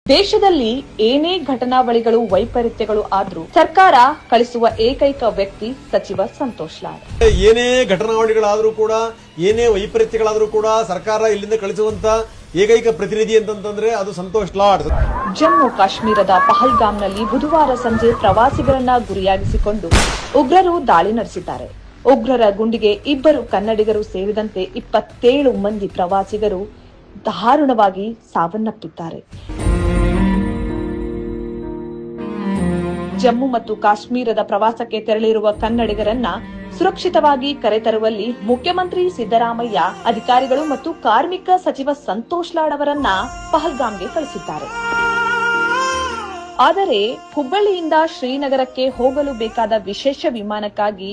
ದೇಶದಲ್ಲಿ ಏನೇ ಘಟನಾವಳಿಗಳು ವೈಪರೀತ್ಯಗಳು ಆದ್ರೂ ಸರ್ಕಾರ ಕಳಿಸುವ ಏಕೈಕ ವ್ಯಕ್ತಿ ಸಚಿವ ಸಂತೋಷ್ ಲಾಡ್. ಏನೇ ಘಟನಾವಳಿಗಳಾದ್ರೂ ಕೂಡ ಏನೇ ವೈಪರೀತ್ಯಗಳಾದ್ರೂ ಕೂಡ ಸರ್ಕಾರ ಇಲ್ಲಿಂದ ಕಳಿಸುವಂತ ಏಕೈಕ ಪ್ರತಿನಿಧಿ ಅಂತಂದ್ರೆ ಅದು ಸಂತೋಷ್ ಲಾಡ್. ಜಮ್ಮು ಕಾಶ್ಮೀರದ ಪಹಲ್ಗಾಮ್ನಲ್ಲಿ ಬುಧವಾರ ಸಂಜೆ ಪ್ರವಾಸಿಗರನ್ನ ಗುರಿಯಾಗಿಸಿಕೊಂಡು ಉಗ್ರರು ದಾಳಿ ನಡೆಸಿದ್ದಾರೆ. ಉಗ್ರರ ಗುಂಡಿಗೆ 2 ಕನ್ನಡಿಗರು ಸೇರಿದಂತೆ 27 ಮಂದಿ ಪ್ರವಾಸಿಗರು ದಾರುಣವಾಗಿ ಸಾವನ್ನಪ್ಪಿದ್ದಾರೆ. ಜಮ್ಮು ಮತ್ತು ಕಾಶ್ಮೀರದ ಪ್ರವಾಸಕ್ಕೆ ತೆರಳಿರುವ ಕನ್ನಡಿಗರನ್ನ ಸುರಕ್ಷಿತವಾಗಿ ಕರೆತರುವಲ್ಲಿ ಮುಖ್ಯಮಂತ್ರಿ ಸಿದ್ದರಾಮಯ್ಯ, ಅಧಿಕಾರಿಗಳು ಮತ್ತು ಕಾರ್ಮಿಕ ಸಚಿವ ಸಂತೋಷ್ ಲಾಡ್ ಅವರನ್ನ ಪಹಲ್ಗಾಮ್ಗೆ ಕಳಿಸಿದ್ದಾರೆ. ಆದರೆ ಹುಬ್ಬಳ್ಳಿಯಿಂದ ಶ್ರೀನಗರಕ್ಕೆ ಹೋಗಲು ಬೇಕಾದ ವಿಶೇಷ ವಿಮಾನಕ್ಕಾಗಿ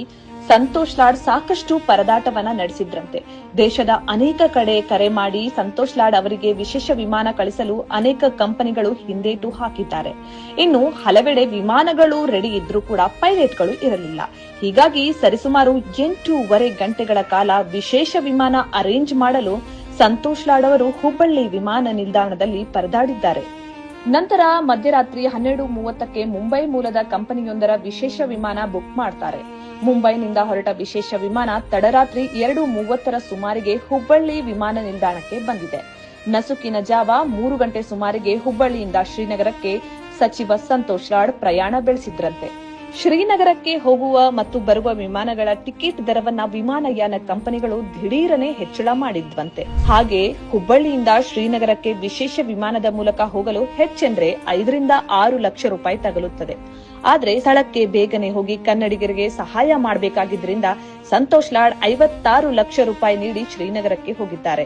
ಸಂತೋಷ್ ಲಾಡ್ ಸಾಕಷ್ಟು ಪರದಾಟವನ್ನ ನಡೆಸಿದ್ರಂತೆ. ದೇಶದ ಅನೇಕ ಕಡೆ ಕರೆ ಮಾಡಿ ಸಂತೋಷ್ ಲಾಡ್ ಅವರಿಗೆ ವಿಶೇಷ ವಿಮಾನ ಕಳಿಸಲು ಅನೇಕ ಕಂಪನಿಗಳು ಹಿಂದೇಟು ಹಾಕಿದ್ದಾರೆ. ಇನ್ನು ಹಲವೆಡೆ ವಿಮಾನಗಳು ರೆಡಿ ಇದ್ರೂ ಕೂಡ ಪೈಲಟ್ಗಳು ಇರಲಿಲ್ಲ. ಹೀಗಾಗಿ ಸರಿಸುಮಾರು 8.5 ಗಂಟೆಗಳ ಕಾಲ ವಿಶೇಷ ವಿಮಾನ ಅರೇಂಜ್ ಮಾಡಲು ಸಂತೋಷ್ ಲಾಡ್ ಅವರು ಹುಬ್ಬಳ್ಳಿ ವಿಮಾನ ನಿಲ್ದಾಣದಲ್ಲಿ ಪರದಾಡಿದ್ದಾರೆ. ನಂತರ ಮಧ್ಯರಾತ್ರಿ 12:30ಕ್ಕೆ ಮುಂಬೈ ಮೂಲದ ಕಂಪನಿಯೊಂದರ ವಿಶೇಷ ವಿಮಾನ ಬುಕ್ ಮಾಡ್ತಾರೆ. ಮುಂಬೈನಿಂದ ಹೊರಟ ವಿಶೇಷ ವಿಮಾನ ತಡರಾತ್ರಿ 2:30 ಸುಮಾರಿಗೆ ಹುಬ್ಬಳ್ಳಿ ವಿಮಾನ ನಿಲ್ದಾಣಕ್ಕೆ ಬಂದಿದೆ. ನಸುಕಿನ ಜಾವ 3 ಗಂಟೆ ಸುಮಾರಿಗೆ ಹುಬ್ಬಳ್ಳಿಯಿಂದ ಶ್ರೀನಗರಕ್ಕೆ ಸಚಿವ ಸಂತೋಷ್ ಲಾಡ್ ಪ್ರಯಾಣ ಬೆಳೆಸಿದ್ರಂತೆ. ಶ್ರೀನಗರಕ್ಕೆ ಹೋಗುವ ಮತ್ತು ಬರುವ ವಿಮಾನಗಳ ಟಿಕೆಟ್ ದರವನ್ನ ವಿಮಾನಯಾನ ಕಂಪನಿಗಳು ದಿಢೀರನೆ ಹೆಚ್ಚಳ ಮಾಡಿದ್ವಂತೆ. ಹಾಗೆ ಹುಬ್ಬಳ್ಳಿಯಿಂದ ಶ್ರೀನಗರಕ್ಕೆ ವಿಶೇಷ ವಿಮಾನದ ಮೂಲಕ ಹೋಗಲು ಹೆಚ್ಚೆಂದ್ರೆ 5 ರಿಂದ 6 ಲಕ್ಷ ರೂಪಾಯಿ ತಗಲುತ್ತದೆ. ಆದ್ರೆ ಸ್ಥಳಕ್ಕೆ ಬೇಗನೆ ಹೋಗಿ ಕನ್ನಡಿಗರಿಗೆ ಸಹಾಯ ಮಾಡಬೇಕಾಗಿದ್ರಿಂದ ಸಂತೋಷ್ ಲಾಡ್ 56 ಲಕ್ಷ ರೂಪಾಯಿ ನೀಡಿ ಶ್ರೀನಗರಕ್ಕೆ ಹೋಗಿದ್ದಾರೆ.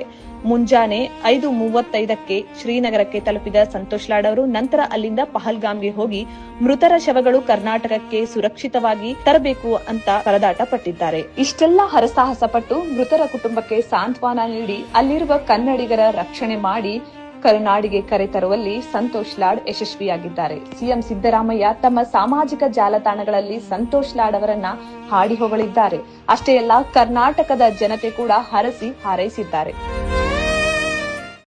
ಮುಂಜಾನೆ 5:35ಕ್ಕೆ ಶ್ರೀನಗರಕ್ಕೆ ತಲುಪಿದ ಸಂತೋಷ್ ಲಾಡ್ ಅವರು ನಂತರ ಅಲ್ಲಿಂದ ಪಹಲ್ಗಾಮ್ಗೆ ಹೋಗಿ ಮೃತರ ಶವಗಳು ಕರ್ನಾಟಕಕ್ಕೆ ಸುರಕ್ಷಿತವಾಗಿ ತರಬೇಕು ಅಂತ ಪರದಾಟ ಪಟ್ಟಿದ್ದಾರೆ. ಇಷ್ಟೆಲ್ಲ ಹರಸಾಹಸ ಪಟ್ಟು ಮೃತರ ಕುಟುಂಬಕ್ಕೆ ಸಾಂತ್ವನ ನೀಡಿ ಅಲ್ಲಿರುವ ಕನ್ನಡಿಗರ ರಕ್ಷಣೆ ಮಾಡಿ ಕರುನಾಡಿಗೆ ಕರೆತರುವಲ್ಲಿ ಸಂತೋಷ್ ಲಾಡ್ ಯಶಸ್ವಿಯಾಗಿದ್ದಾರೆ. ಸಿಎಂ ಸಿದ್ದರಾಮಯ್ಯ ತಮ್ಮ ಸಾಮಾಜಿಕ ಜಾಲತಾಣಗಳಲ್ಲಿ ಸಂತೋಷ್ ಲಾಡ್ ಅವರನ್ನ ಹಾಡಿ ಹೊಗಳಿದ್ದಾರೆ. ಅಷ್ಟೇ ಅಲ್ಲ, ಕರ್ನಾಟಕದ ಜನತೆ ಕೂಡ ಹರಸಿ ಹಾರೈಸಿದ್ದಾರೆ.